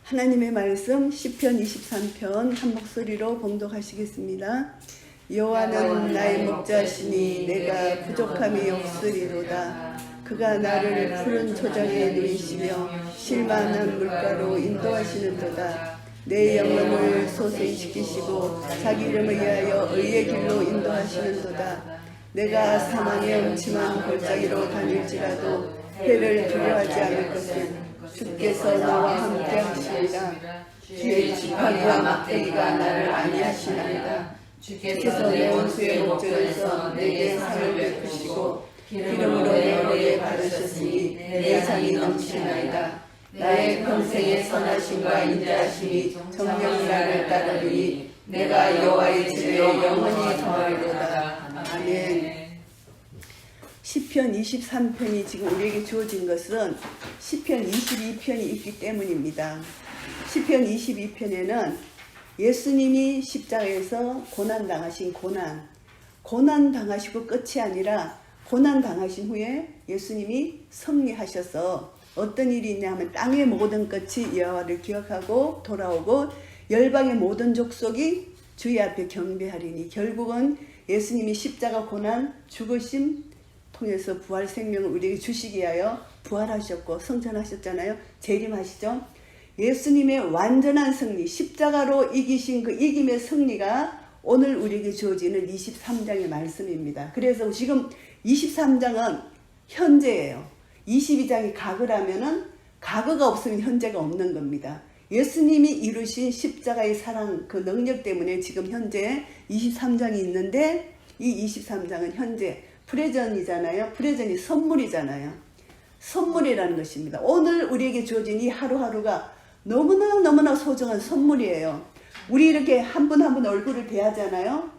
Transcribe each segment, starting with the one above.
하나님의 말씀 시편 23편 한 목소리로 봉독하시겠습니다. 여호와는 나의 목자시니 내가 부족함이 없으리로다. 그가 나를 푸른 초장에 누이시며 실만한 물가로 인도하시는도다. 내 영혼을 소생시키시고 자기 이름을 위하여 의의 길로 인도하시는도다. 내가 사망의 음침한 골짜기로 다닐지라도 해를 두려워하지 않을 것을 주께서 나와 함께 하시리라. 주의 지팡이와 막대기가 나를 안위하시나이다. 주께서 내 원수의 목전에서 내게 상을 베푸시고 기름으로 내 머리에 바르셨으니 내 상이 넘치나이다. 나의 평생의 선하심과 인자하심이 정녕 나를 따르리니 내가 여호와의 집에 영원히 거하리로다. 아멘. 시편 23편이 지금 우리에게 주어진 것은 시편 22편이 있기 때문입니다. 시편 22편에는 예수님이 십자가에서 고난당하신 고난당하시고 끝이 아니라 고난당하신 후에 예수님이 승리하셔서 어떤 일이 있냐 하면 땅의 모든 끝이 여호와를 기억하고 돌아오고 열방의 모든 족속이 주의 앞에 경배하리니 결국은 예수님이 십자가 고난 죽으심 통해서 부활 생명을 우리에게 주시기 위하여 부활하셨고 성천하셨잖아요. 재림하시죠. 예수님의 완전한 승리, 십자가로 이기신 그 이김의 승리가 오늘 우리에게 주어지는 23장의 말씀입니다. 그래서 지금 23장은 현재예요. 22장이 과거라면은 과거가 없으면 현재가 없는 겁니다. 예수님이 이루신 십자가의 사랑 그 능력 때문에 지금 현재 23장이 있는데 이 23장은 현재 프레전이잖아요. 프레전이 선물이잖아요. 선물이라는 것입니다. 오늘 우리에게 주어진 이 하루하루가 너무나 소중한 선물이에요. 우리 이렇게 한 분 한 분 얼굴을 대하잖아요.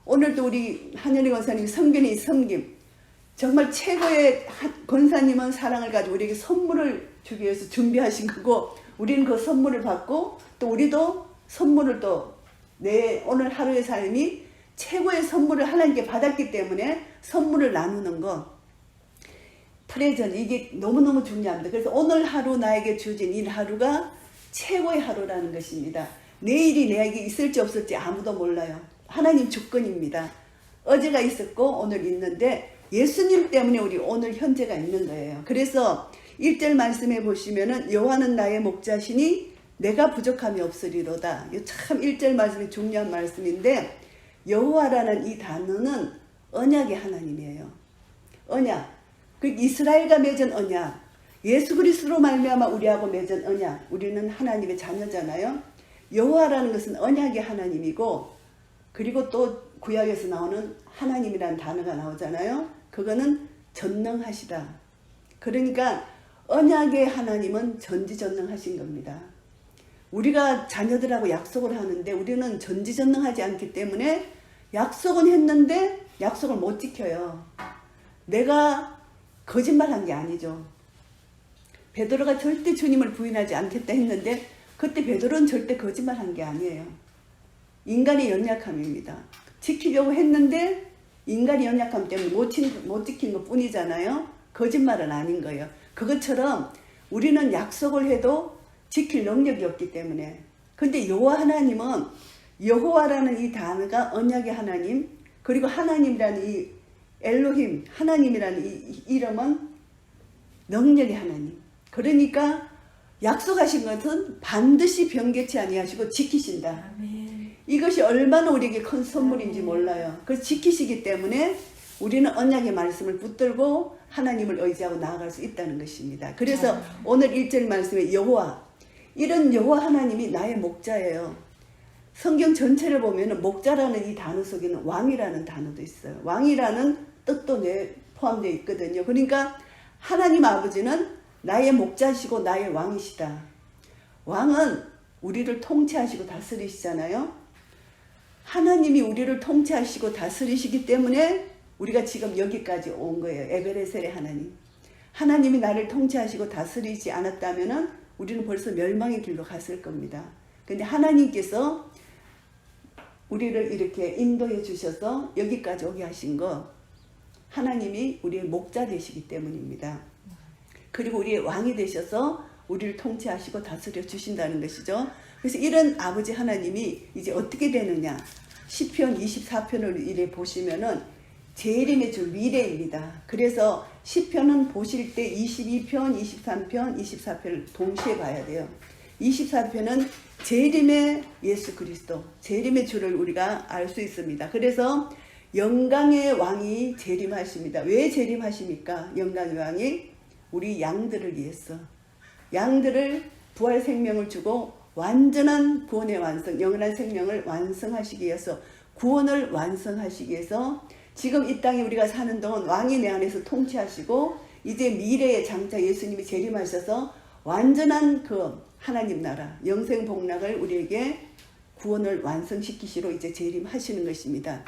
오늘도 우리 한현희 권사님 성견이 섬김. 정말 최고의 권사님은 사랑을 가지고 우리에게 선물을 주기 위해서 준비하신 거고 우리는 그 선물을 받고 또 우리도 선물을 또 내 오늘 하루의 삶이 최고의 선물을 하나님께 받았기 때문에 선물을 나누는 것 프레전 이게 너무너무 중요합니다. 그래서 오늘 하루 나에게 주어진 이 하루가 최고의 하루라는 것입니다. 내일이 내게 있을지 없을지 아무도 몰라요. 하나님 주권입니다. 어제가 있었고 오늘 있는데 예수님 때문에 우리 오늘 현재가 있는 거예요. 그래서 1절 말씀해 보시면은 여호와는 나의 목자시니 내가 부족함이 없으리로다. 이 참 1절 말씀이 중요한 말씀인데 여호와라는 이 단어는 언약의 하나님이에요. 언약. 그 이스라엘과 맺은 언약. 예수 그리스도로 말미암아 우리하고 맺은 언약. 우리는 하나님의 자녀잖아요. 여호와라는 것은 언약의 하나님이고 그리고 또 구약에서 나오는 하나님이라는 단어가 나오잖아요. 그거는 전능하시다. 그러니까 언약의 하나님은 전지전능하신 겁니다. 우리가 자녀들하고 약속을 하는데 우리는 전지전능하지 않기 때문에 약속은 했는데 약속을 못 지켜요. 내가 거짓말한 게 아니죠. 베드로가 절대 주님을 부인하지 않겠다 했는데 그때 베드로는 절대 거짓말한 게 아니에요. 인간의 연약함입니다. 지키려고 했는데 인간의 연약함 때문에 못 지킨 것 뿐이잖아요. 거짓말은 아닌 거예요. 그것처럼 우리는 약속을 해도 지킬 능력이 없기 때문에. 근데 여호와 하나님은 여호와라는 이 단어가 언약의 하나님 그리고 하나님이라는 이 엘로힘 하나님이라는 이 이름은 능력의 하나님. 그러니까 약속하신 것은 반드시 변개치 아니하시고 지키신다. 아멘. 이것이 얼마나 우리에게 큰 선물인지 몰라요. 그래서 지키시기 때문에 우리는 언약의 말씀을 붙들고 하나님을 의지하고 나아갈 수 있다는 것입니다. 그래서 오늘 1절 말씀에 여호와 이런 여호와 하나님이 나의 목자예요. 성경 전체를 보면 목자라는 이 단어 속에는 왕이라는 단어도 있어요. 왕이라는 뜻도 포함되어 있거든요. 그러니까 하나님 아버지는 나의 목자시고 나의 왕이시다. 왕은 우리를 통치하시고 다스리시잖아요. 하나님이 우리를 통치하시고 다스리시기 때문에 우리가 지금 여기까지 온 거예요. 에베레셀의 하나님. 하나님이 나를 통치하시고 다스리지 않았다면 우리는 벌써 멸망의 길로 갔을 겁니다. 근데 하나님께서 우리를 이렇게 인도해 주셔서 여기까지 오게 하신 거 하나님이 우리의 목자 되시기 때문입니다. 그리고 우리의 왕이 되셔서 우리를 통치하시고 다스려 주신다는 것이죠. 그래서 이런 아버지 하나님이 이제 어떻게 되느냐. 시편 24편을 이래 보시면은 재림의 주 미래입니다. 그래서 시편은 보실 때 22편, 23편, 24편을 동시에 봐야 돼요. 24편은 재림의 예수 그리스도, 재림의 주를 우리가 알 수 있습니다. 그래서 영광의 왕이 재림하십니다. 왜 재림하십니까? 영광의 왕이 우리 양들을 위해서, 양들을 부활 생명을 주고 완전한 구원의 완성, 영원한 생명을 완성하시기 위해서, 구원을 완성하시기 위해서 지금 이 땅에 우리가 사는 동안 왕이 내 안에서 통치하시고 이제 미래의 장차 예수님이 재림하셔서 완전한 그 하나님 나라 영생 복락을 우리에게 구원을 완성시키시러 이제 재림하시는 것입니다.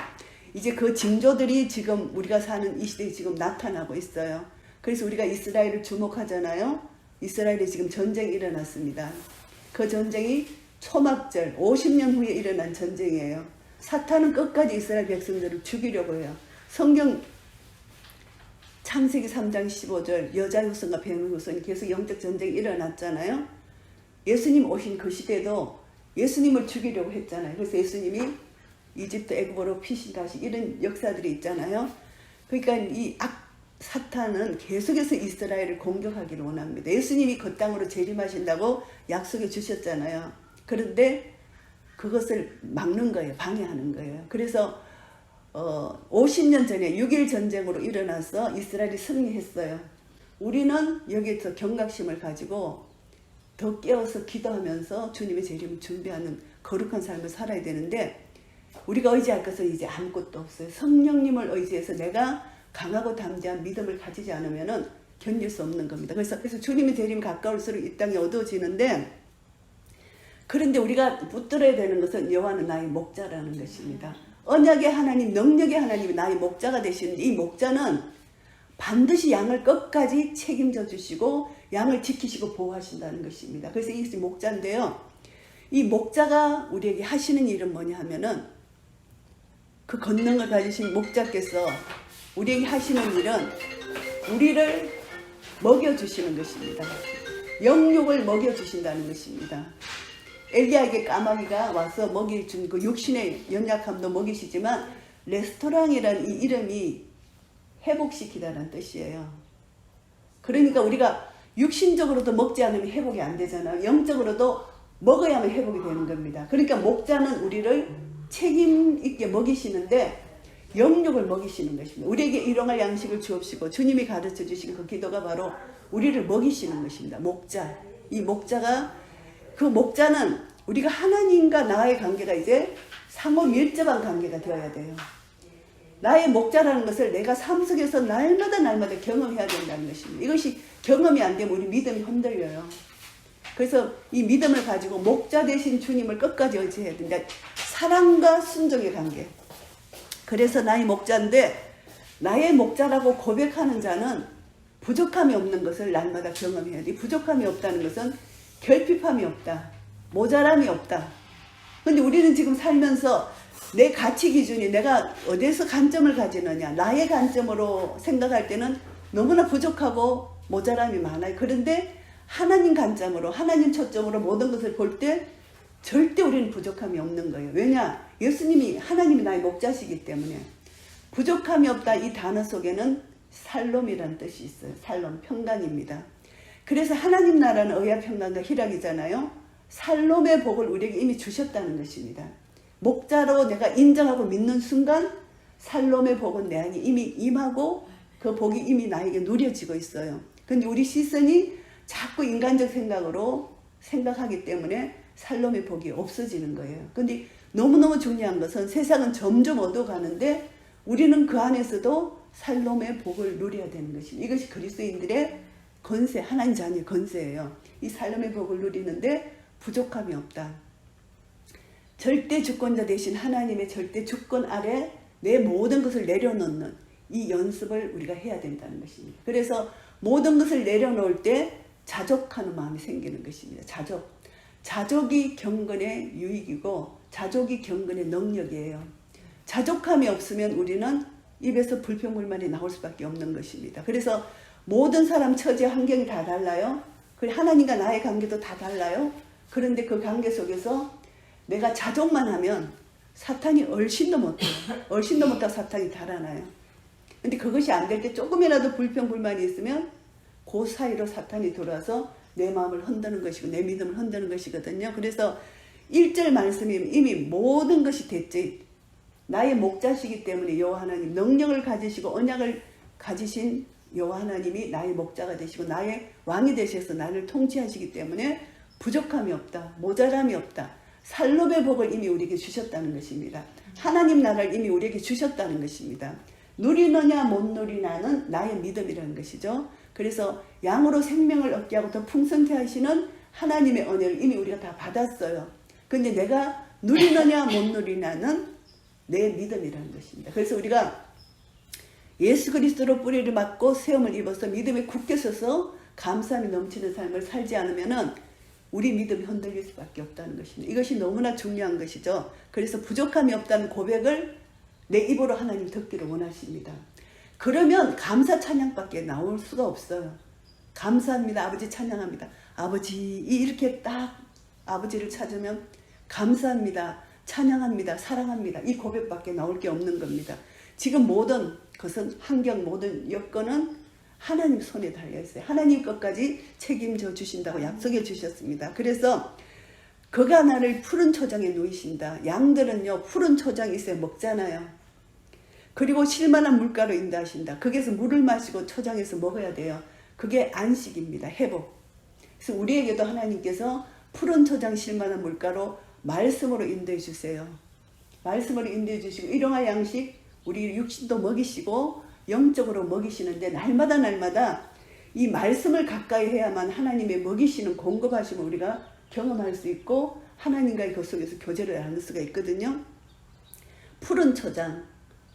이제 그 징조들이 지금 우리가 사는 이 시대에 지금 나타나고 있어요. 그래서 우리가 이스라엘을 주목하잖아요. 이스라엘에 지금 전쟁이 일어났습니다. 그 전쟁이 초막절 50년 후에 일어난 전쟁이에요. 사탄은 끝까지 이스라엘 백성들을 죽이려고 해요. 성경 창세기 3장 15절 여자 후손과 뱀의 후손이 계속 영적 전쟁이 일어났잖아요. 예수님 오신 그 시대도 예수님을 죽이려고 했잖아요. 그래서 예수님이 이집트 애굽으로 피신 가시 이런 역사들이 있잖아요. 그러니까 이 사탄은 계속해서 이스라엘을 공격하기를 원합니다. 예수님이 그 땅으로 재림하신다고 약속해 주셨잖아요. 그런데 그것을 막는 거예요. 방해하는 거예요. 그래서 50년 전에 6.1 전쟁으로 일어나서 이스라엘이 승리했어요. 우리는 여기에서 경각심을 가지고 더 깨어서 기도하면서 주님의 재림을 준비하는 거룩한 삶을 살아야 되는데 우리가 의지할 것은 이제 아무것도 없어요. 성령님을 의지해서 내가 강하고 담대한 믿음을 가지지 않으면 견딜 수 없는 겁니다. 그래서 주님의 재림 가까울수록 이 땅이 어두워지는데, 그런데 우리가 붙들어야 되는 것은 여호와는 나의 목자라는 것입니다. 언약의 하나님, 능력의 하나님이 나의 목자가 되시는데 이 목자는 반드시 양을 끝까지 책임져 주시고 양을 지키시고 보호하신다는 것입니다. 그래서 이것이 목자인데요. 이 목자가 우리에게 하시는 일은 뭐냐 하면은 그 권능을 가지신 목자께서 우리에게 하시는 일은 우리를 먹여주시는 것입니다. 영육을 먹여주신다는 것입니다. 엘리야에게 까마귀가 와서 먹이준 그 육신의 연약함도 먹이시지만 레스토랑이라는 이 이름이 회복시키다는 뜻이에요. 그러니까 우리가 육신적으로도 먹지 않으면 회복이 안 되잖아요. 영적으로도 먹어야만 회복이 되는 겁니다. 그러니까 목자는 우리를 책임 있게 먹이시는데 영육을 먹이시는 것입니다. 우리에게 일용할 양식을 주옵시고 주님이 가르쳐 주신 그 기도가 바로 우리를 먹이시는 것입니다. 목자. 이 목자가, 그 목자는 우리가 하나님과 나의 관계가 이제 상호 밀접한 관계가 되어야 돼요. 나의 목자라는 것을 내가 삶 속에서 날마다 경험해야 된다는 것입니다. 이것이 경험이 안 되면 우리 믿음이 흔들려요. 그래서 이 믿음을 가지고 목자 되신 주님을 끝까지 의지해야 된다. 사랑과 순종의 관계. 그래서 나의 목자인데 나의 목자라고 고백하는 자는 부족함이 없는 것을 날마다 경험해야 돼. 부족함이 없다는 것은 결핍함이 없다. 모자람이 없다. 근데 우리는 지금 살면서 내 가치 기준이 내가 어디에서 관점을 가지느냐. 나의 관점으로 생각할 때는 너무나 부족하고 모자람이 많아요. 그런데 하나님 관점으로, 하나님 초점으로 모든 것을 볼 때 절대 우리는 부족함이 없는 거예요. 왜냐? 예수님이, 하나님이 나의 목자시기 때문에. 부족함이 없다 이 단어 속에는 살롬이라는 뜻이 있어요. 살롬, 평강입니다. 그래서 하나님 나라는 의와 평강과 희락이잖아요. 살롬의 복을 우리에게 이미 주셨다는 것입니다. 목자로 내가 인정하고 믿는 순간 살롬의 복은 내 안에 이미 임하고 그 복이 이미 나에게 누려지고 있어요. 근데 우리 시선이 자꾸 인간적 생각으로 생각하기 때문에 살롬의 복이 없어지는 거예요. 근데 너무너무 중요한 것은 세상은 점점 어두워가는데 우리는 그 안에서도 살롬의 복을 누려야 되는 것입니다. 이것이 그리스도인들의 권세, 하나님 자녀의 권세예요. 이 살롬의 복을 누리는데 부족함이 없다. 절대 주권자 되신 하나님의 절대 주권 아래 내 모든 것을 내려놓는 이 연습을 우리가 해야 된다는 것입니다. 그래서 모든 것을 내려놓을 때 자족하는 마음이 생기는 것입니다. 자족이 경건의 유익이고 자족이 경건의 능력이에요. 자족함이 없으면 우리는 입에서 불평불만이 나올 수밖에 없는 것입니다. 그래서 모든 사람 처지 환경이 다 달라요. 그리고 하나님과 나의 관계도 다 달라요. 그런데 그 관계 속에서 내가 자족만 하면 사탄이 얼씬도 못해요. 얼씬도 못하고 사탄이 달아나요. 근데 그것이 안 될 때 조금이라도 불평불만이 있으면 그 사이로 사탄이 들어와서 내 마음을 흔드는 것이고 내 믿음을 흔드는 것이거든요. 그래서 1절 말씀이 이미 모든 것이 됐지. 나의 목자시기 때문에 여호와 하나님 능력을 가지시고 언약을 가지신 여호와 하나님이 나의 목자가 되시고 나의 왕이 되셔서 나를 통치하시기 때문에 부족함이 없다. 모자람이 없다. 살롬의 복을 이미 우리에게 주셨다는 것입니다. 하나님 나라를 이미 우리에게 주셨다는 것입니다. 누리느냐 못 누리냐는 나의 믿음이라는 것이죠. 그래서 양으로 생명을 얻게 하고 더 풍성케 하시는 하나님의 은혜를 이미 우리가 다 받았어요. 근데 내가 누리느냐 못 누리냐는 내 믿음이라는 것입니다. 그래서 우리가 예수 그리스도로 뿌리를 맞고 세움을 입어서 믿음에 굳게 서서 감사함이 넘치는 삶을 살지 않으면은 우리 믿음이 흔들릴 수밖에 없다는 것입니다. 이것이 너무나 중요한 것이죠. 그래서 부족함이 없다는 고백을 내 입으로 하나님 듣기를 원하십니다. 그러면 감사 찬양밖에 나올 수가 없어요. 감사합니다. 아버지 찬양합니다. 아버지 이렇게 딱 아버지를 찾으면 감사합니다. 찬양합니다. 사랑합니다. 이 고백밖에 나올 게 없는 겁니다. 지금 모든 것은 환경 모든 여건은 하나님 손에 달려있어요. 하나님 것까지 책임져 주신다고 약속해 주셨습니다. 그래서 그가 나를 푸른 초장에 누이신다. 양들은요 푸른 초장이 있어야 먹잖아요. 그리고 쉴만한 물가로 인도하신다. 거기에서 물을 마시고 초장에서 먹어야 돼요. 그게 안식입니다. 회복. 그래서 우리에게도 하나님께서 푸른 초장 쉴만한 물가로 말씀으로 인도해 주세요. 말씀으로 인도해 주시고 일용할 양식 우리 육신도 먹이시고 영적으로 먹이시는데 날마다 이 말씀을 가까이 해야만 하나님의 먹이시는 공급하심을 우리가 경험할 수 있고 하나님과의 그 속에서 교제를 나눌 수가 있거든요. 푸른 초장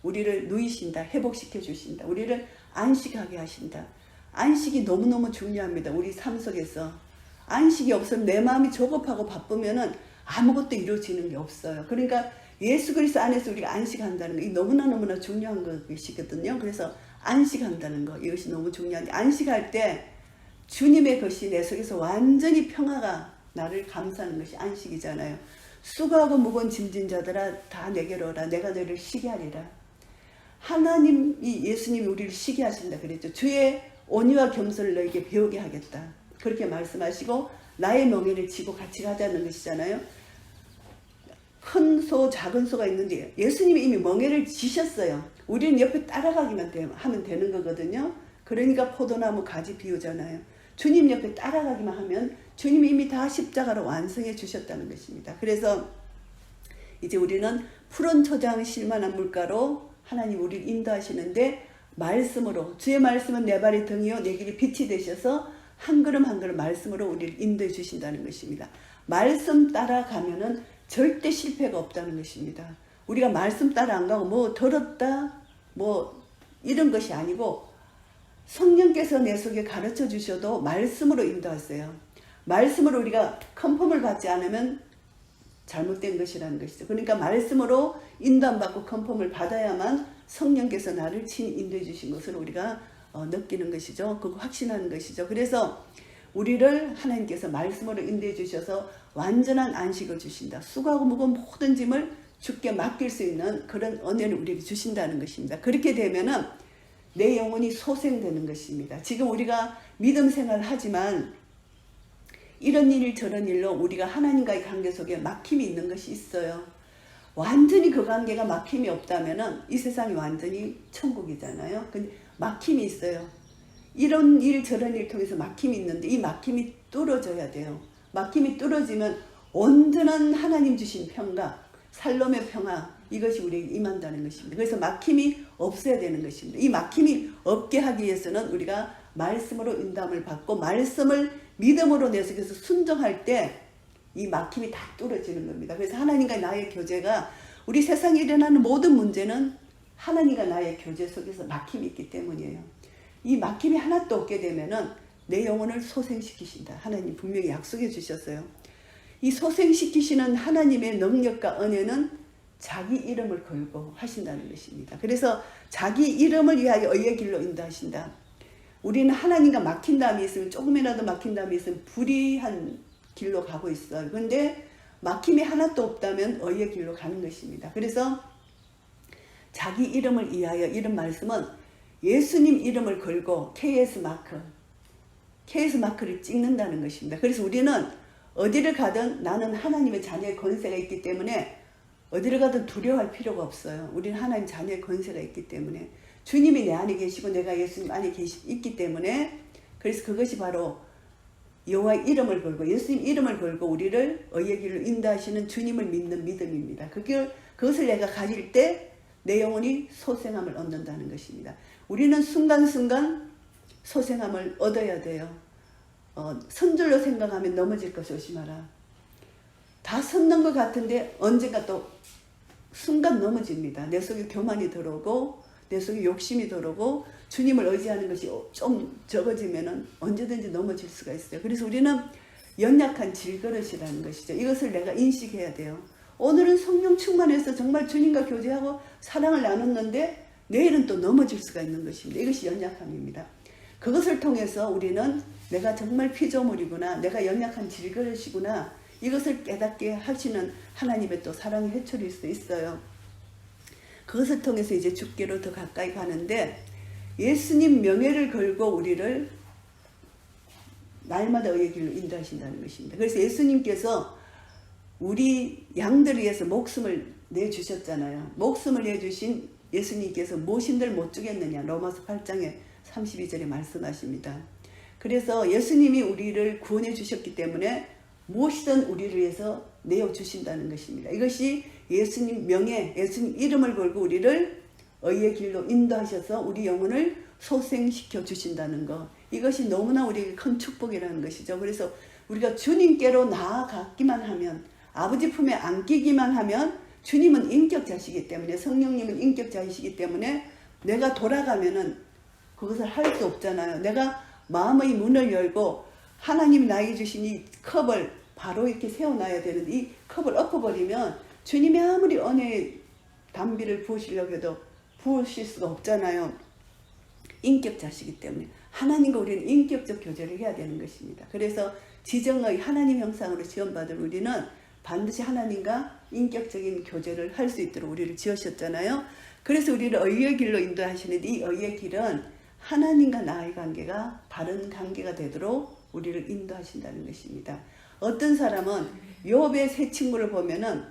우리를 누이신다. 회복시켜 주신다. 우리를 안식하게 하신다. 안식이 너무너무 중요합니다. 우리 삶 속에서. 안식이 없으면 내 마음이 조급하고 바쁘면은 아무것도 이루어지는 게 없어요. 그러니까 예수 그리스도 안에서 우리가 안식한다는 거, 이 너무나 중요한 것이거든요. 그래서 안식한다는 거, 이것이 너무 중요한데, 안식할 때 주님의 것이 내 속에서 완전히 평화가 나를 감싸는 것이 안식이잖아요. 수고하고 무거운 짐진 자들아 다 내게로 오라. 내가 너희를 쉬게 하리라. 하나님이 예수님이 우리를 쉬게 하신다 그랬죠. 주의 온유와 겸손을 너에게 배우게 하겠다. 그렇게 말씀하시고 나의 멍에를 지고 같이 가자는 것이잖아요. 큰 소, 작은 소가 있는데 예수님이 이미 멍에를 지셨어요. 우리는 옆에 따라가기만 하면 되는 거거든요. 그러니까 포도나무 가지 비유잖아요. 주님 옆에 따라가기만 하면 주님이 이미 다 십자가로 완성해 주셨다는 것입니다. 그래서 이제 우리는 푸른 초장 쉴만한 물가로 하나님 우리를 인도하시는데 말씀으로 주의 말씀은 내 발의 등이요 내 길이 빛이 되셔서 한 걸음 한 걸음 말씀으로 우리를 인도해 주신다는 것입니다. 말씀 따라가면은 절대 실패가 없다는 것입니다. 우리가 말씀 따라 안 가고 뭐 들었다 뭐 이런 것이 아니고 성령께서 내 속에 가르쳐 주셔도 말씀으로 인도하세요. 말씀으로 우리가 컨펌을 받지 않으면 잘못된 것이라는 것이죠. 그러니까 말씀으로 인도받고 컨펌을 받아야만 성령께서 나를 친히 인도해 주신 것을 우리가 느끼는 것이죠. 그거 확신하는 것이죠. 그래서 우리를 하나님께서 말씀으로 인도해 주셔서 완전한 안식을 주신다. 수고하고 무거운 모든 짐을 주께 맡길 수 있는 그런 은혜를 우리에게 주신다는 것입니다. 그렇게 되면은 내 영혼이 소생되는 것입니다. 지금 우리가 믿음 생활을 하지만 이런 일 저런 일로 우리가 하나님과의 관계 속에 막힘이 있는 것이 있어요. 완전히 그 관계가 막힘이 없다면은 이 세상이 완전히 천국이잖아요. 근데 막힘이 있어요. 이런 일 저런 일 통해서 막힘이 있는데 이 막힘이 뚫어져야 돼요. 막힘이 뚫어지면 온전한 하나님 주신 평강, 살롬의 평화 이것이 우리에게 임한다는 것입니다. 그래서 막힘이 없어야 되는 것입니다. 이 막힘이 없게 하기 위해서는 우리가 말씀으로 인도함을 받고 말씀을 믿음으로 내 속에서 순종할 때 이 막힘이 다 뚫어지는 겁니다. 그래서 하나님과 나의 교제가 우리 세상에 일어나는 모든 문제는 하나님과 나의 교제 속에서 막힘이 있기 때문이에요. 이 막힘이 하나도 없게 되면은 내 영혼을 소생시키신다. 하나님 분명히 약속해 주셨어요. 이 소생시키시는 하나님의 능력과 은혜는 자기 이름을 걸고 하신다는 것입니다. 그래서 자기 이름을 위하여 의의 길로 인도하신다. 우리는 하나님과 막힌 담이 있으면, 조금이라도 막힌 담이 있으면 불의한 길로 가고 있어요. 그런데 막힘이 하나도 없다면 의의 길로 가는 것입니다. 그래서 자기 이름을 위하여, 이런 말씀은 예수님 이름을 걸고 KS 마크를 찍는다는 것입니다. 그래서 우리는 어디를 가든 나는 하나님의 자녀의 권세가 있기 때문에 어디를 가든 두려워할 필요가 없어요. 우리는 하나님 자녀의 권세가 있기 때문에, 주님이 내 안에 계시고 내가 예수님 안에 있기 때문에, 그래서 그것이 바로 여호와의 이름을 걸고 예수님 이름을 걸고 우리를 의의 길로 인도하시는 주님을 믿는 믿음입니다. 그것을 내가 가질 때 내 영혼이 소생함을 얻는다는 것입니다. 우리는 순간순간 소생함을 얻어야 돼요. 선줄로 생각하면 넘어질 것 조심하라. 다 섰는 것 같은데 언젠가 또 순간 넘어집니다. 내 속에 교만이 들어오고 내 속에 욕심이 들어오고 주님을 의지하는 것이 좀 적어지면 언제든지 넘어질 수가 있어요. 그래서 우리는 연약한 질그릇이라는 것이죠. 이것을 내가 인식해야 돼요. 오늘은 성령 충만해서 정말 주님과 교제하고 사랑을 나눴는데 내일은 또 넘어질 수가 있는 것입니다. 이것이 연약함입니다. 그것을 통해서 우리는 내가 정말 피조물이구나, 내가 연약한 질그릇이구나, 이것을 깨닫게 하시는 하나님의 또 사랑의 해초일 수 있어요. 그것을 통해서 이제 주께로 더 가까이 가는데, 예수님 명예를 걸고 우리를 날마다 의의 길로 인도하신다는 것입니다. 그래서 예수님께서 우리 양들을 위해서 목숨을 내주셨잖아요. 목숨을 내주신 예수님께서 무엇인들 못 주겠느냐, 로마서 8장에 32절에 말씀하십니다. 그래서 예수님이 우리를 구원해 주셨기 때문에 무엇이든 우리를 위해서 내어주신다는 것입니다. 이것이 예수님 명예, 예수님 이름을 걸고 우리를 의의 길로 인도하셔서 우리 영혼을 소생시켜 주신다는 것, 이것이 너무나 우리에게 큰 축복이라는 것이죠. 그래서 우리가 주님께로 나아가기만 하면, 아버지 품에 안기기만 하면, 주님은 인격자시기 때문에, 성령님은 인격자이시기 때문에 내가 돌아가면은 그것을 할 수 없잖아요. 내가 마음의 문을 열고 하나님이 나에게 주신 이 컵을 바로 이렇게 세워놔야 되는데, 이 컵을 엎어버리면 주님이 아무리 은혜의 담비를 부으시려고 해도 부으실 수가 없잖아요. 인격자시기 때문에 하나님과 우리는 인격적 교제를 해야 되는 것입니다. 그래서 지정의 하나님 형상으로 지원받은 우리는 반드시 하나님과 인격적인 교제를 할 수 있도록 우리를 지으셨잖아요. 그래서 우리를 의의 길로 인도하시는데, 이 의의 길은 하나님과 나의 관계가 바른 관계가 되도록 우리를 인도하신다는 것입니다. 어떤 사람은 욥의 세 친구를 보면은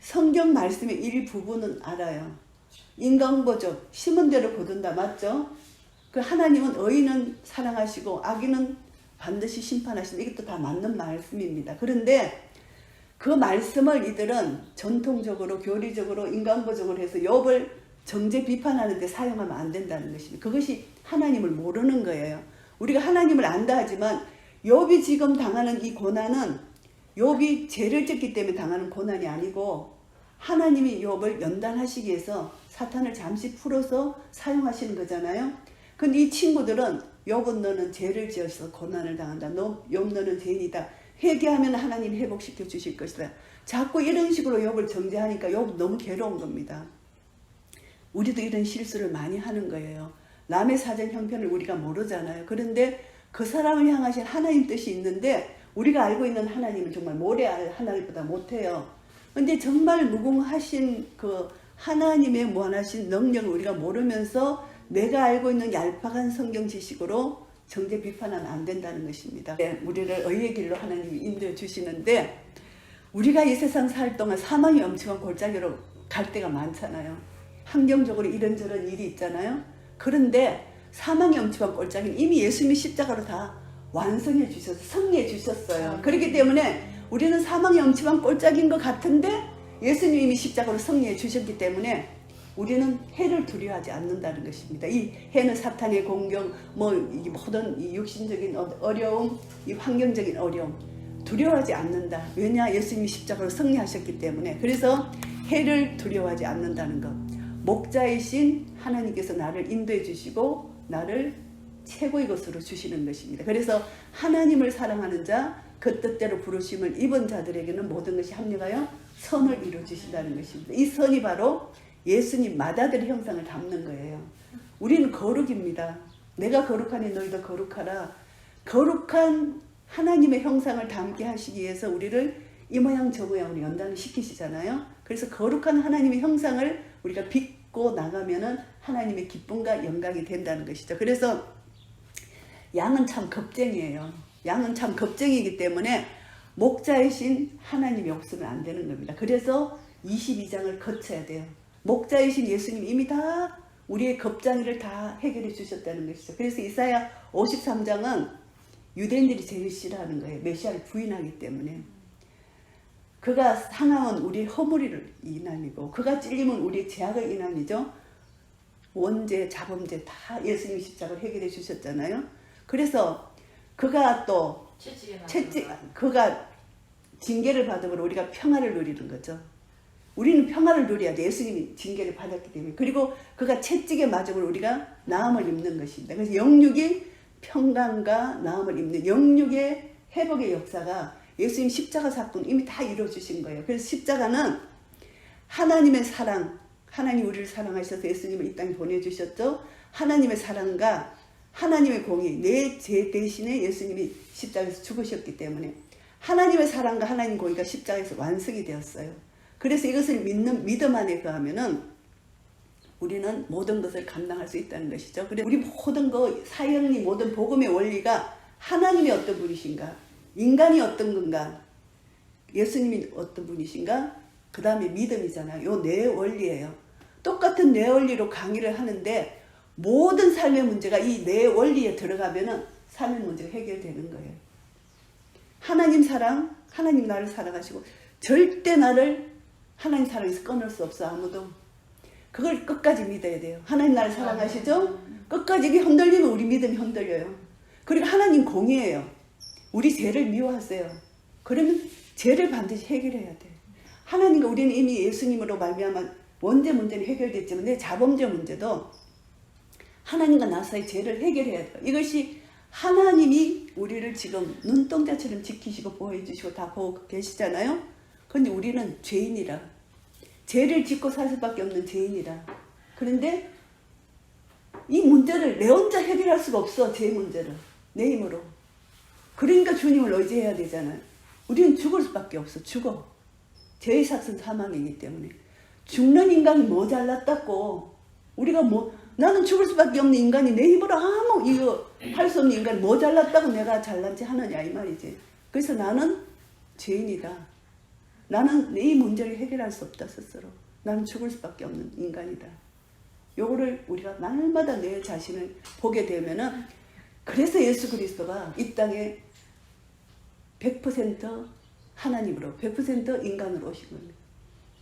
성경 말씀의 일부분은 알아요. 인간보적, 심은 대로 거둔다, 맞죠? 그 하나님은 의인은 사랑하시고 악인은 반드시 심판하신다. 이것도 다 맞는 말씀입니다. 그런데 그 말씀을 이들은 전통적으로, 교리적으로, 인간보적으로 해서 욥을 정죄 비판하는 데 사용하면 안 된다는 것입니다. 그것이 하나님을 모르는 거예요. 우리가 하나님을 안다 하지만 욥이 지금 당하는 이 고난은 욥이 죄를 짓기 때문에 당하는 고난이 아니고, 하나님이 욥을 연단하시기 위해서 사탄을 잠시 풀어서 사용하시는 거잖아요. 근데 이 친구들은 욥은 너는 죄를 지어서 고난을 당한다. 욥 너는 죄인이다. 회개하면 하나님 회복시켜 주실 것이다. 자꾸 이런 식으로 욥을 정죄하니까 욥 너무 괴로운 겁니다. 우리도 이런 실수를 많이 하는 거예요. 남의 사정 형편을 우리가 모르잖아요. 그런데 그 사람을 향하신 하나님 뜻이 있는데 우리가 알고 있는 하나님은 정말 모래 하나님보다 못해요. 근데 정말 무궁하신 그 하나님의 무한하신 능력을 우리가 모르면서 내가 알고 있는 얄팍한 성경 지식으로 정죄 비판하면 안 된다는 것입니다. 우리를 의의 길로 하나님이 인도해 주시는데, 우리가 이 세상 살 동안 사망이 엄청난 골짜기로 갈 때가 많잖아요. 환경적으로 이런저런 일이 있잖아요. 그런데 사망이 엄청난 골짜기는 이미 예수님이 십자가로 다 완성해 주셔서 승리해 주셨어요. 그렇기 때문에 우리는 사망이 엄청난 골짜기인 것 같은데 예수님이 이미 십자가로 승리해 주셨기 때문에 우리는 해를 두려워하지 않는다는 것입니다. 이 해는 사탄의 공격, 이 모든 이 육신적인 어려움, 이 환경적인 어려움 두려워하지 않는다. 왜냐? 예수님이 십자가로 승리하셨기 때문에. 그래서 해를 두려워하지 않는다는 것. 목자이신 하나님께서 나를 인도해 주시고 나를 최고의 것으로 주시는 것입니다. 그래서 하나님을 사랑하는 자, 그 뜻대로 부르심을 입은 자들에게는 모든 것이 합력하여 선을 이루어 주신다는 것입니다. 이 선이 바로 예수님 맏아들의 형상을 담는 거예요. 우리는 거룩입니다. 내가 거룩하니 너희도 거룩하라. 거룩한 하나님의 형상을 담게 하시기 위해서 우리를 이 모양 저 모양으로 연단을 시키시잖아요. 그래서 거룩한 하나님의 형상을 우리가 빚고 나가면은 하나님의 기쁨과 영광이 된다는 것이죠. 그래서 양은 참 겁쟁이에요. 양은 참 겁쟁이기 때문에 목자이신 하나님이 없으면 안 되는 겁니다. 그래서 22장을 거쳐야 돼요. 목자이신 예수님이 이미 다 우리의 겁쟁이를 다 해결해 주셨다는 것이죠. 그래서 이사야 53장은 유대인들이 제일 싫어하는 거예요. 메시아를 부인하기 때문에. 그가 상함은 우리의 허물을 인함이고 그가 찔림은 우리의 죄악을 인함이죠. 원죄, 자범죄 다 예수님이 십자가를 해결해 주셨잖아요. 그래서 그가 또 그가 징계를 받으면 우리가 평화를 누리는 거죠. 우리는 평화를 누려야 돼. 예수님이 징계를 받았기 때문에. 그리고 그가 채찍에 맞음으로 우리가 나음을 입는 것입니다. 그래서 영육이 평강과 나음을 입는 영육의 회복의 역사가 예수님 십자가 사건 이미 다 이루어주신 거예요. 그래서 십자가는 하나님의 사랑, 하나님 우리를 사랑하셔서 예수님을 이 땅에 보내주셨죠. 하나님의 사랑과 하나님의 공의, 내 죄 대신에 예수님이 십자가에서 죽으셨기 때문에 하나님의 사랑과 하나님의 공의가 십자가에서 완성이 되었어요. 그래서 이것을 믿는 믿음 안에 거하면은 우리는 모든 것을 감당할 수 있다는 것이죠. 그래서 우리 모든 사형리 모든 복음의 원리가 하나님이 어떤 분이신가, 인간이 어떤 건가, 예수님이 어떤 분이신가, 그 다음에 믿음이잖아요. 요 네 원리예요. 똑같은 네 원리로 강의를 하는데 모든 삶의 문제가 이 네 원리에 들어가면은 삶의 문제가 해결되는 거예요. 하나님 사랑, 하나님 나를 사랑하시고 절대 나를 하나님 사랑에서 끊을 수 없어 아무도. 그걸 끝까지 믿어야 돼요. 하나님 나를 사랑하시죠? 끝까지 이게 흔들리면 우리 믿음이 흔들려요. 그리고 하나님 공의예요. 우리 죄를 미워하세요. 그러면 죄를 반드시 해결해야 돼. 하나님과 우리는 이미 예수님으로 말미암아 원죄 문제는 해결됐지만 내 자범죄 문제도 하나님과 나 사이 죄를 해결해야 돼요. 이것이 하나님이 우리를 지금 눈동자처럼 지키시고 보호해주시고 다 보고 계시잖아요. 그런데 우리는 죄인이라, 죄를 짓고 살 수밖에 없는 죄인이라. 그런데 이 문제를 내 혼자 해결할 수가 없어. 죄 문제를 내 힘으로. 그러니까 주님을 의지해야 되잖아요. 우리는 죽을 수밖에 없어. 죽어. 죄의 삭은 사망이기 때문에. 죽는 인간이 뭐 잘났다고. 우리가 나는 죽을 수밖에 없는 인간이 내 힘으로 아무 이거 할 수 없는 인간이 뭐 잘났다고 내가 잘난지 하느냐 이 말이지. 그래서 나는 죄인이다. 나는 내 문제를 해결할 수 없다 스스로. 나는 죽을 수밖에 없는 인간이다. 요거를 우리가 날마다 내 자신을 보게 되면은, 그래서 예수 그리스도가 이 땅에 100% 하나님으로 100% 인간으로 오신 겁니다.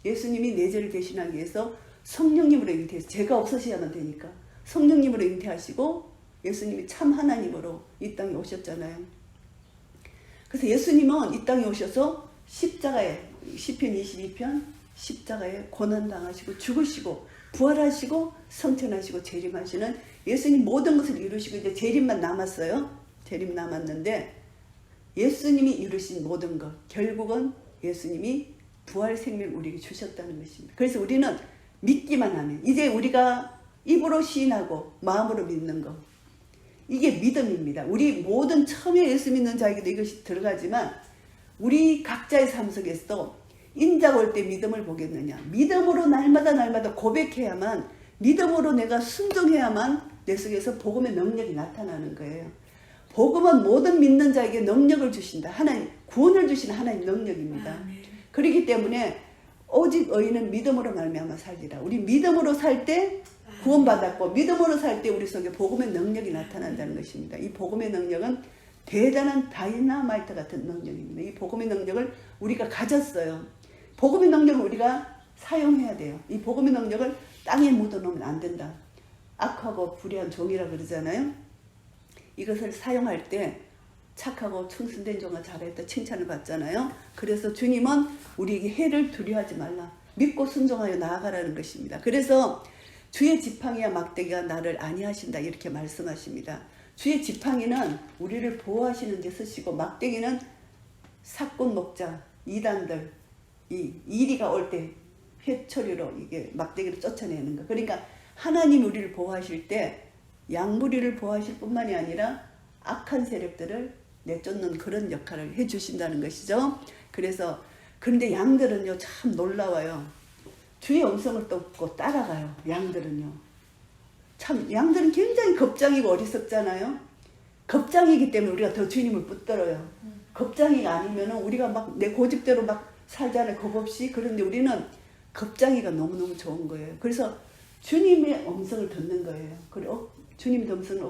예수님이 내 죄를 대신하기 위해서 성령님으로 잉태해서 죄가 없으셔야만 되니까 성령님으로 잉태하시고 예수님이 참 하나님으로 이 땅에 오셨잖아요. 그래서 예수님은 이 땅에 오셔서 십자가에 시편 22편 십자가에 고난당하시고 죽으시고 부활하시고 성천하시고 재림하시는 예수님 모든 것을 이루시고 이제 재림만 남았어요. 재림 남았는데 예수님이 이루신 모든 것 결국은 예수님이 부활 생명을 우리에게 주셨다는 것입니다. 그래서 우리는 믿기만 하면 이제 우리가 입으로 시인하고 마음으로 믿는 것 이게 믿음입니다. 우리 모든 처음에 예수 믿는 자에게도 이것이 들어가지만 우리 각자의 삶 속에서도 인자가 올 때 믿음을 보겠느냐. 믿음으로 날마다 고백해야만 믿음으로 내가 순종해야만 내 속에서 복음의 능력이 나타나는 거예요. 복음은 모든 믿는 자에게 능력을 주신다. 하나님 구원을 주시는 하나님 능력입니다. 그렇기 때문에 오직 의인은 믿음으로 말미암아 살리라. 우리 믿음으로 살 때 구원받았고 믿음으로 살 때 우리 속에 복음의 능력이 나타난다는 것입니다. 이 복음의 능력은 대단한 다이나마이트 같은 능력입니다. 이 복음의 능력을 우리가 가졌어요. 복음의 능력을 우리가 사용해야 돼요. 이 복음의 능력을 땅에 묻어놓으면 안 된다. 악하고 불의한 종이라 그러잖아요. 이것을 사용할 때 착하고 충성된 종아 잘했다 칭찬을 받잖아요. 그래서 주님은 우리에게 해를 두려워하지 말라. 믿고 순종하여 나아가라는 것입니다. 그래서 주의 지팡이와 막대기가 나를 안위하신다 이렇게 말씀하십니다. 주의 지팡이는 우리를 보호하시는 데 쓰시고 막대기는 사꾼 목자 이단들 이 이리가 올 때 회초리로 이게 막대기를 쫓아내는 거. 그러니까 하나님 우리를 보호하실 때 양무리를 보호하실 뿐만이 아니라 악한 세력들을 내쫓는 그런 역할을 해주신다는 것이죠. 그래서 그런데 양들은요 참 놀라워요. 주의 음성을 듣고 따라가요. 양들은요. 참 양들은 굉장히 겁장이고 어리석잖아요. 겁장이기 때문에 우리가 더 주님을 붙들어요. 겁장이가 아니면은 우리가 막 내 고집대로 막 살잖아요. 겁 없이. 그런데 우리는 겁장이가 너무너무 좋은 거예요. 그래서 주님의 음성을 듣는 거예요. 그리고 주님의 음성을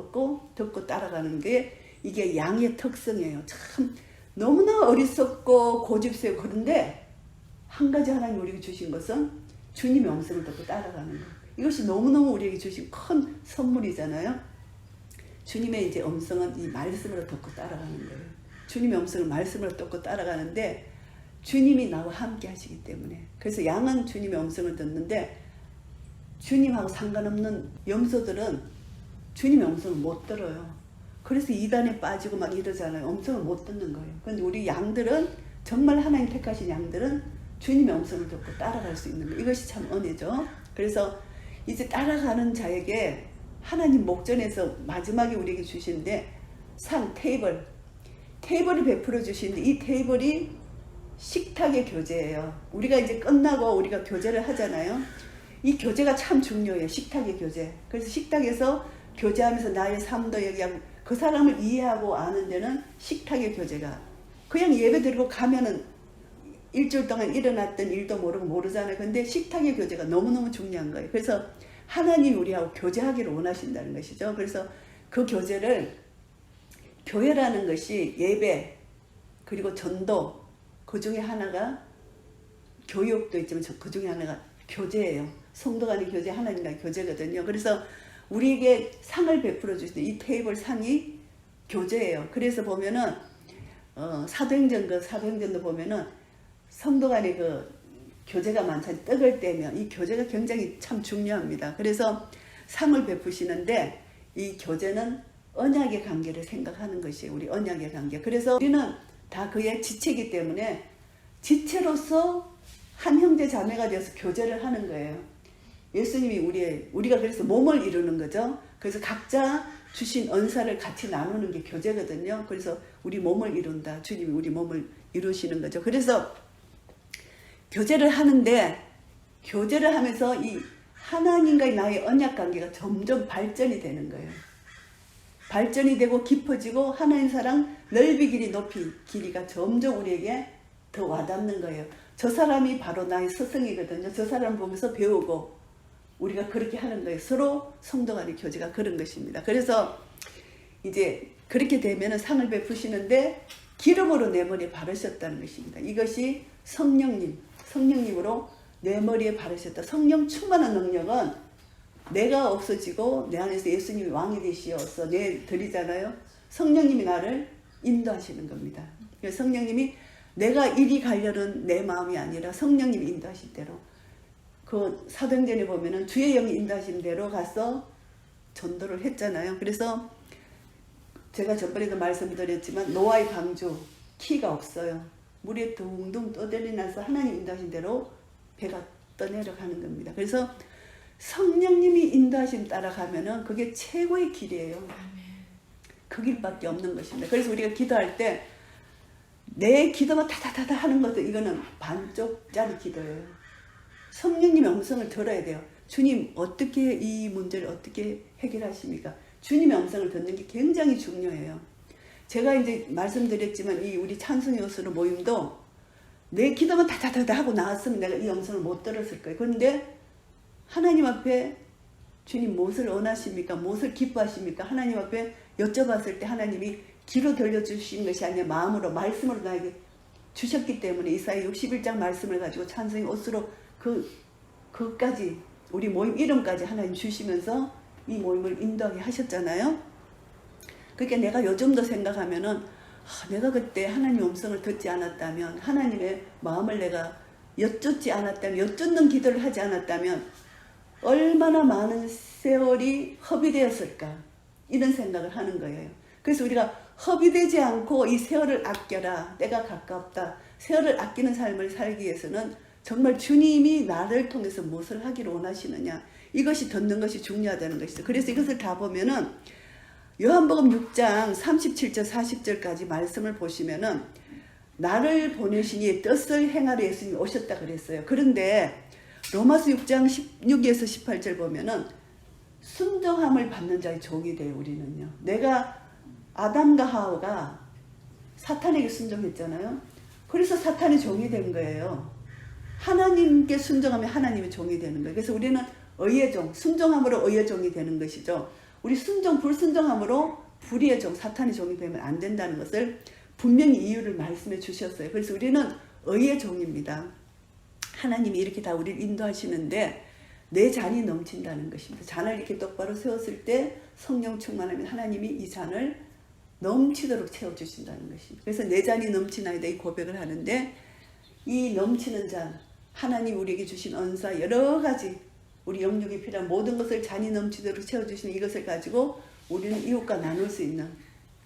듣고 따라가는 게 이게 양의 특성이에요. 참 너무나 어리석고 고집세고 그런데 한 가지 하나님 우리에게 주신 것은 주님의 음성을 듣고 따라가는 거예요. 이것이 너무너무 우리에게 주신 큰 선물이잖아요. 주님의 이제 음성은 이 말씀으로 듣고 따라가는 거예요. 주님의 음성을 말씀으로 듣고 따라가는데 주님이 나와 함께 하시기 때문에. 그래서 양은 주님의 음성을 듣는데 주님하고 상관없는 염소들은 주님의 음성을 못 들어요. 그래서 이단에 빠지고 막 이러잖아요. 음성을 못 듣는 거예요. 그런데 우리 양들은 정말 하나님 택하신 양들은 주님의 음성을 듣고 따라갈 수 있는 거예요. 이것이 참 은혜죠. 그래서 이제 따라가는 자에게 하나님 목전에서 마지막에 우리에게 주시는데 테이블이 베풀어 주시는데 이 테이블이 식탁의 교제예요. 우리가 이제 끝나고 우리가 교제를 하잖아요. 이 교제가 참 중요해요. 식탁의 교제. 그래서 식탁에서 교제하면서 나의 삶도 얘기하고 그 사람을 이해하고 아는 데는 식탁의 교제가. 그냥 예배 드리고 가면은 일주일 동안 일어났던 일도 모르잖아요. 근데 식탁의 교제가 너무너무 중요한 거예요. 그래서 하나님이 우리하고 교제하기를 원하신다는 것이죠. 그래서 그 교제를 교회라는 것이 예배 그리고 전도 그 중에 하나가 교육도 있지만 그 중에 하나가 교제예요. 성도 간의 교제, 하나님과의 교제거든요. 그래서 우리에게 상을 베풀어 주시는 이 테이블 상이 교제예요. 그래서 보면은 사도행전도 보면은 성도 간의 그 교제가 많잖아요. 떡을 떼면 이 교제가 굉장히 참 중요합니다. 그래서 상을 베푸시는데 이 교제는 언약의 관계를 생각하는 것이에요. 우리 언약의 관계. 그래서 우리는 다 그의 지체이기 때문에 지체로서 한 형제 자매가 되어서 교제를 하는 거예요. 예수님이 우리가 그래서 몸을 이루는 거죠. 그래서 각자 주신恩사를 같이 나누는 게 교제거든요. 그래서 우리 몸을 이룬다. 주님이 우리 몸을 이루시는 거죠. 그래서 교제를 하는데 교제를 하면서 이 하나님과의 나의 언약 관계가 점점 발전이 되는 거예요. 발전이 되고 깊어지고 하나님 사랑 넓이 길이 높이 길이가 점점 우리에게 더 와닿는 거예요. 저 사람이 바로 나의 스승이거든요. 저 사람 보면서 배우고 우리가 그렇게 하는 거예요. 서로 성도 간의 교제가 그런 것입니다. 그래서 이제 그렇게 되면 상을 베푸시는데 기름으로 내 머리에 바르셨다는 것입니다. 이것이 성령님으로 내 머리에 바르셨다. 성령 충만한 능력은 내가 없어지고 내 안에서 예수님이 왕이 되시어서 내 드리잖아요. 성령님이 나를 인도하시는 겁니다. 성령님이 내가 이리 가려는 내 마음이 아니라 성령님이 인도하신 대로 그 사도행전에 보면은 주의 영이 인도하신 대로 가서 전도를 했잖아요. 그래서 제가 전번에도 말씀드렸지만 노아의 방주 키가 없어요. 물에 둥둥 떠내려나서 하나님 인도하신 대로 배가 떠내려가는 겁니다. 그래서 성령님이 인도하심 따라가면은 그게 최고의 길이에요. 그 길밖에 없는 것입니다. 그래서 우리가 기도할 때 내 기도만 다다다다 하는 것도 이거는 반쪽짜리 기도예요. 성령님의 음성을 들어야 돼요. 주님 어떻게 이 문제를 어떻게 해결하십니까? 주님의 음성을 듣는 게 굉장히 중요해요. 제가 이제 말씀드렸지만 이 우리 찬송의 요소로 모임도 내 기도만 다다다다 하고 나왔으면 내가 이 음성을 못 들었을 거예요. 그런데 하나님 앞에 주님 무엇을 원하십니까? 무엇을 기뻐하십니까? 하나님 앞에 여쭤봤을 때 하나님이 귀로 들려주신 것이 아니라 마음으로 말씀으로 나에게 주셨기 때문에 이사야 61장 말씀을 가지고 찬송의 옷으로 그까지 우리 모임 이름까지 하나님 주시면서 이 모임을 인도하게 하셨잖아요. 그러니까 내가 요즘도 생각하면은 내가 그때 하나님의 음성을 듣지 않았다면 하나님의 마음을 내가 여쭙지 않았다면 여쭙는 기도를 하지 않았다면 얼마나 많은 세월이 허비되었을까 이런 생각을 하는 거예요. 그래서 우리가 허비되지 않고 이 세월을 아껴라 때가 가깝다 세월을 아끼는 삶을 살기 위해서는 정말 주님이 나를 통해서 무엇을 하기를 원하시느냐 이것이 듣는 것이 중요하다는 것이죠. 그래서 이것을 다 보면은 요한복음 6장 37절 40절까지 말씀을 보시면은 나를 보내신 이의 뜻을 행하러 예수님이 오셨다 그랬어요. 그런데 로마서 6장 16에서 18절 보면은 순종함을 받는 자의 종이 돼요. 우리는요. 내가 아담과 하와가 사탄에게 순종했잖아요. 그래서 사탄의 종이 된 거예요. 하나님께 순종하면 하나님의 종이 되는 거예요. 그래서 우리는 의의 종, 순종함으로 의의 종이 되는 것이죠. 우리 순종, 불순종함으로 불의의 종, 사탄의 종이 되면 안 된다는 것을 분명히 이유를 말씀해 주셨어요. 그래서 우리는 의의 종입니다. 하나님이 이렇게 다 우리를 인도하시는데 내 잔이 넘친다는 것입니다. 잔을 이렇게 똑바로 세웠을 때 성령 충만하면 하나님이 이 잔을 넘치도록 채워주신다는 것입니다. 그래서 내 잔이 넘치나이다 이 고백을 하는데 이 넘치는 잔, 하나님 우리에게 주신 은사 여러 가지 우리 영육이 필요한 모든 것을 잔이 넘치도록 채워주시는 이것을 가지고 우리는 이웃과 나눌 수 있는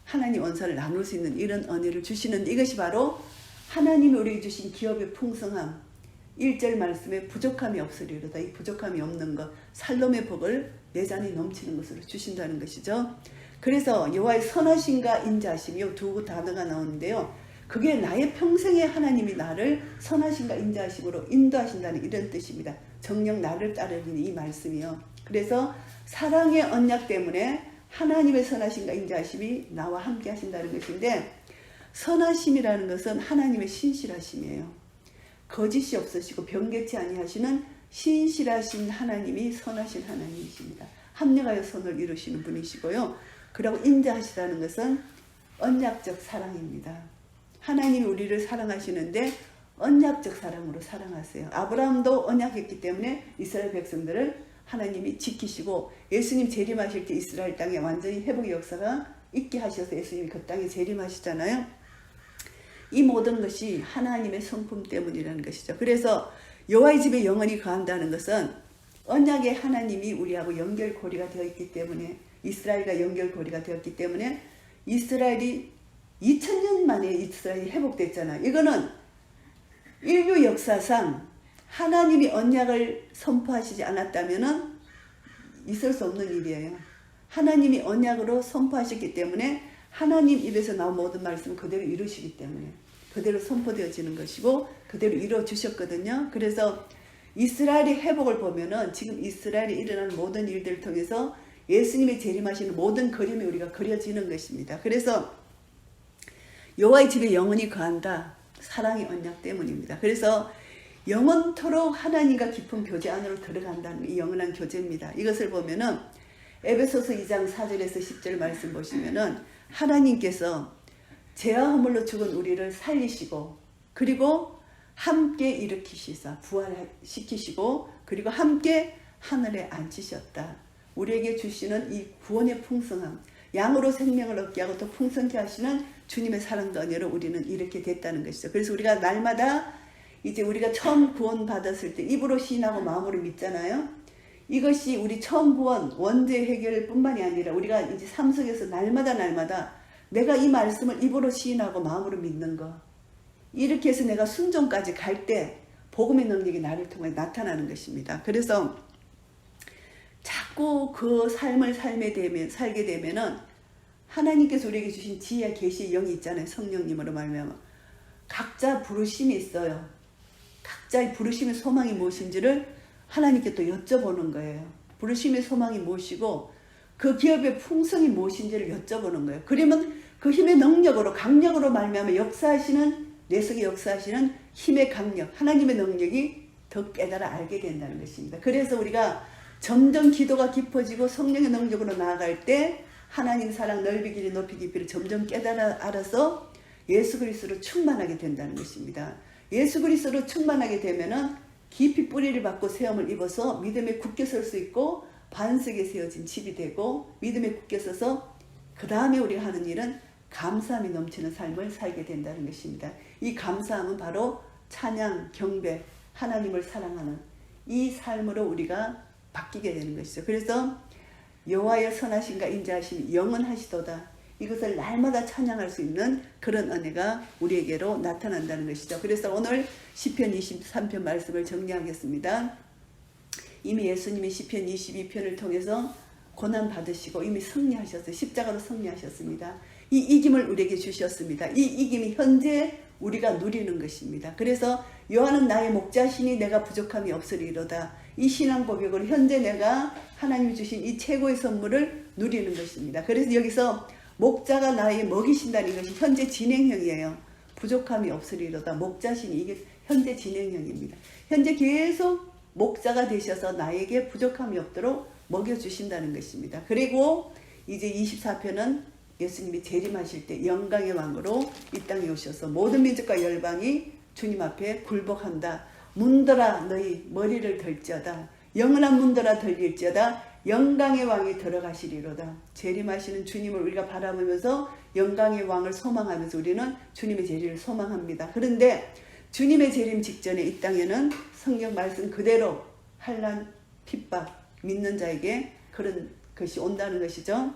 하나님 은사를 나눌 수 있는 이런 은혜를 주시는데 이것이 바로 하나님이 우리에게 주신 기업의 풍성함 1절 말씀에 부족함이 없으리로다. 이 부족함이 없는 것 살롬의 복을 내 잔이 넘치는 것으로 주신다는 것이죠. 그래서 여호와의 선하심과 인자하심 이 두 단어가 나오는데요. 그게 나의 평생에 하나님이 나를 선하심과 인자하심으로 인도하신다는 이런 뜻입니다. 정녕 나를 따르는 이 말씀이요. 그래서 사랑의 언약 때문에 하나님의 선하심과 인자하심이 나와 함께 하신다는 것인데 선하심이라는 것은 하나님의 신실하심이에요. 거짓이 없으시고 변개치 아니하시는 신실하신 하나님이 선하신 하나님이십니다. 합력하여 선을 이루시는 분이시고요. 그리고 인자하시다는 것은 언약적 사랑입니다. 하나님이 우리를 사랑하시는데 언약적 사랑으로 사랑하세요. 아브라함도 언약했기 때문에 이스라엘 백성들을 하나님이 지키시고 예수님 재림하실 때 이스라엘 땅에 완전히 회복의 역사가 있게 하셔서 예수님이 그 땅에 재림하시잖아요. 이 모든 것이 하나님의 성품 때문이라는 것이죠. 그래서 여호와의 집에 영원히 거한다는 것은 언약의 하나님이 우리하고 연결고리가 되어 있기 때문에 이스라엘과 연결고리가 되었기 때문에 이스라엘이 2000년 만에 이스라엘이 회복됐잖아요. 이거는 인류 역사상 하나님이 언약을 선포하시지 않았다면 있을 수 없는 일이에요. 하나님이 언약으로 선포하셨기 때문에 하나님 입에서 나온 모든 말씀을 그대로 이루시기 때문에 그대로 선포되어지는 것이고 그대로 이루어주셨거든요. 그래서 이스라엘의 회복을 보면은 지금 이스라엘에 일어난 모든 일들을 통해서 예수님이 재림하시는 모든 그림이 우리가 그려지는 것입니다. 그래서 여호와의 집에 영원히 거한다. 사랑의 언약 때문입니다. 그래서 영원토록 하나님과 깊은 교제 안으로 들어간다는 이 영원한 교제입니다. 이것을 보면은 에베소서 2장 4절에서 10절 말씀 보시면은 하나님께서 죄와 허물로 죽은 우리를 살리시고 그리고 함께 일으키시사 부활시키시고 그리고 함께 하늘에 앉히셨다. 우리에게 주시는 이 구원의 풍성함 양으로 생명을 얻게 하고 또 풍성케 하시는 주님의 사랑과 은혜로 우리는 이렇게 됐다는 것이죠. 그래서 우리가 날마다 이제 우리가 처음 구원 받았을 때 입으로 시인하고 마음으로 믿잖아요. 이것이 우리 처음 구원 원죄 해결 뿐만이 아니라 우리가 이제 삶 속에서 날마다 내가 이 말씀을 입으로 시인하고 마음으로 믿는 거 이렇게 해서 내가 순종까지 갈 때 복음의 능력이 나를 통해 나타나는 것입니다. 그래서 자꾸 그 삶을 살게 되면은 하나님께서 우리에게 주신 지혜와 계시의 영이 있잖아요. 성령님으로 말미암아 각자 부르심이 있어요. 각자의 부르심의 소망이 무엇인지를 하나님께 또 여쭤보는 거예요. 부르심의 소망이 무엇이고 그 기업의 풍성이 무엇인지를 여쭤보는 거예요. 그러면 그 힘의 능력으로 강력으로 말미암아 역사하시는 내 속에 역사하시는 힘의 강력 하나님의 능력이 더 깨달아 알게 된다는 것입니다. 그래서 우리가 점점 기도가 깊어지고 성령의 능력으로 나아갈 때 하나님 사랑 넓이 길이 높이 깊이를 점점 깨달아 알아서 예수 그리스도로 충만하게 된다는 것입니다. 예수 그리스도로 충만하게 되면은 깊이 뿌리를 받고 세움을 입어서 믿음에 굳게 설 수 있고 반석에 세워진 집이 되고 믿음에 굳게 서서 그 다음에 우리가 하는 일은 감사함이 넘치는 삶을 살게 된다는 것입니다. 이 감사함은 바로 찬양, 경배, 하나님을 사랑하는 이 삶으로 우리가 바뀌게 되는 것이죠. 그래서 여호와의 선하심과 인자하심이 영원하시도다. 이것을 날마다 찬양할 수 있는 그런 은혜가 우리에게로 나타난다는 것이죠. 그래서 오늘 시편 23편 말씀을 정리하겠습니다. 이미 예수님이 시편 22편을 통해서 고난 받으시고 이미 승리하셨어요. 십자가로 승리하셨습니다. 이 이김을 우리에게 주셨습니다. 이 이김이 현재 우리가 누리는 것입니다. 그래서 요한은 나의 목자시니 내가 부족함이 없으리로다. 이 신앙 고백으로 현재 내가 하나님이 주신 이 최고의 선물을 누리는 것입니다. 그래서 여기서 목자가 나의 먹이신다는 것이 현재 진행형이에요. 부족함이 없으리로다. 목자시니 이게 현재 진행형입니다. 현재 계속 목자가 되셔서 나에게 부족함이 없도록 먹여주신다는 것입니다. 그리고 이제 24편은 예수님이 재림하실 때 영광의 왕으로 이 땅에 오셔서 모든 민족과 열방이 주님 앞에 굴복한다. 문들아 너희 머리를 들지어다. 영원한 문들아 들릴지어다. 영광의 왕이 들어가시리로다. 재림하시는 주님을 우리가 바라보면서 영광의 왕을 소망하면서 우리는 주님의 재림을 소망합니다. 그런데 주님의 재림 직전에 이 땅에는 성경 말씀 그대로 환난, 핍박, 믿는 자에게 그런 것이 온다는 것이죠.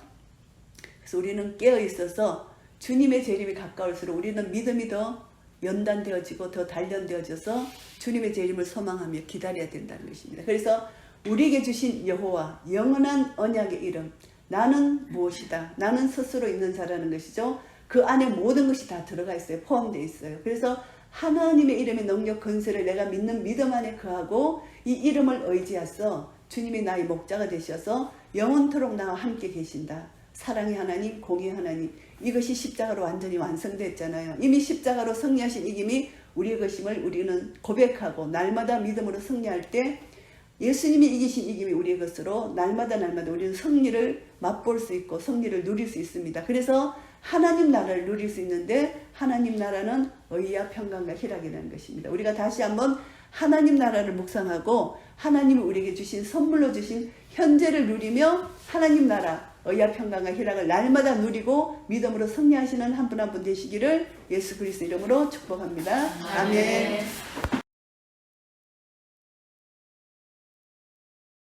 그래서 우리는 깨어 있어서 주님의 재림이 가까울수록 우리는 믿음이 더 연단되어지고 더 단련되어져서 주님의 재림을 소망하며 기다려야 된다는 것입니다. 그래서 우리에게 주신 여호와 영원한 언약의 이름 나는 무엇이다. 나는 스스로 있는 자라는 것이죠. 그 안에 모든 것이 다 들어가 있어요. 포함되어 있어요. 그래서 하나님의 이름의 능력 권세를 내가 믿는 믿음 안에 거하고 이 이름을 의지해서 주님이 나의 목자가 되셔서 영원토록 나와 함께 계신다. 사랑의 하나님, 공의 하나님. 이것이 십자가로 완전히 완성됐잖아요. 이미 십자가로 승리하신 이김이 우리의 것임을 우리는 고백하고 날마다 믿음으로 승리할 때 예수님이 이기신 이김이 우리의 것으로 날마다 우리는 승리를 맛볼 수 있고 승리를 누릴 수 있습니다. 그래서 하나님 나라를 누릴 수 있는데 하나님 나라는 의와 평강과 희락이라는 것입니다. 우리가 다시 한번 하나님 나라를 묵상하고 하나님이 우리에게 주신 선물로 주신 현재를 누리며 하나님 나라 의와 평강과 희락을 날마다 누리고 믿음으로 승리하시는 한 분 한 분 되시기를 예수 그리스도 이름으로 축복합니다. 아멘.